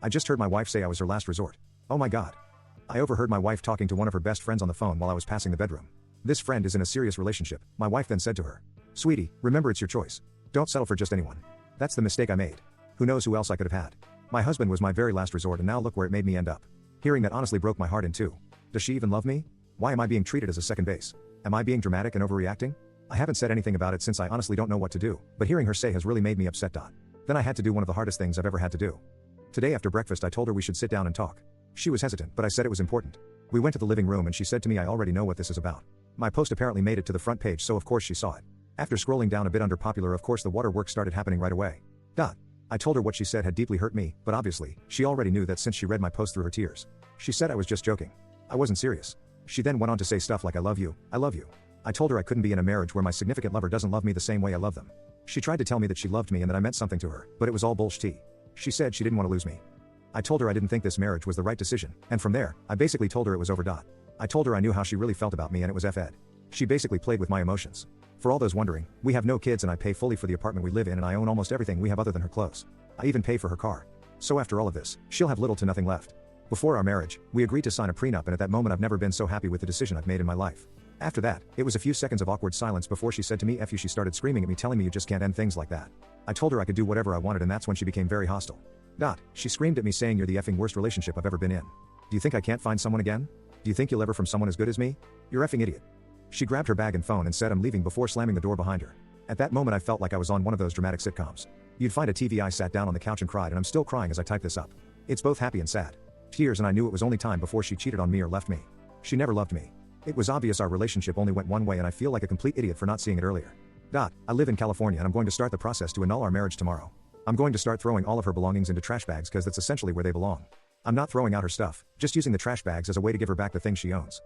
I just heard my wife say I was her last resort. Oh my god. I overheard my wife talking to one of her best friends on the phone while I was passing the bedroom. This friend is in a serious relationship. My wife then said to her, "Sweetie, remember it's your choice. Don't settle for just anyone." That's the mistake I made. Who knows who else I could have had. My husband was my very last resort and now look where it made me end up. Hearing that honestly broke my heart in two. Does she even love me? Why am I being treated as a second base? Am I being dramatic and overreacting? I haven't said anything about it since I honestly don't know what to do, but hearing her say has really made me upset. Then I had to do one of the hardest things I've ever had to do. Today after breakfast I told her we should sit down and talk. She was hesitant, but I said it was important. We went to the living room and she said to me, "I already know what this is about." My post apparently made it to the front page, so of course she saw it. After scrolling down a bit under popular, of course the waterworks started happening right away. I told her what she said had deeply hurt me, but obviously, she already knew that since she read my post through her tears. She said I was just joking. I wasn't serious. She then went on to say stuff like, "I love you, I love you." I told her I couldn't be in a marriage where my significant lover doesn't love me the same way I love them. She tried to tell me that she loved me and that I meant something to her, but it was all bullshit. She said she didn't want to lose me. I told her I didn't think this marriage was the right decision, and from there, I basically told her it was over. I told her I knew how she really felt about me and it was F-ed. She basically played with my emotions. For all those wondering, we have no kids and I pay fully for the apartment we live in and I own almost everything we have other than her clothes. I even pay for her car. So after all of this, she'll have little to nothing left. Before our marriage, we agreed to sign a prenup and at that moment I've never been so happy with the decision I've made in my life. After that, it was a few seconds of awkward silence before she said to me, "F you." She started screaming at me telling me you just can't end things like that. I told her I could do whatever I wanted and that's when she became very hostile. She screamed at me saying, "You're the effing worst relationship I've ever been in. Do you think I can't find someone again? Do you think you'll ever from someone as good as me? You're effing idiot." She grabbed her bag and phone and said I'm leaving before slamming the door behind her. At that moment I felt like I was on one of those dramatic sitcoms. You'd find a TV. I sat down on the couch and cried and I'm still crying as I type this up. It's both happy and sad. Tears, and I knew it was only time before she cheated on me or left me. She never loved me. It was obvious our relationship only went one way and I feel like a complete idiot for not seeing it earlier. I live in California and I'm going to start the process to annul our marriage tomorrow. I'm going to start throwing all of her belongings into trash bags because that's essentially where they belong. I'm not throwing out her stuff, just using the trash bags as a way to give her back the things she owns.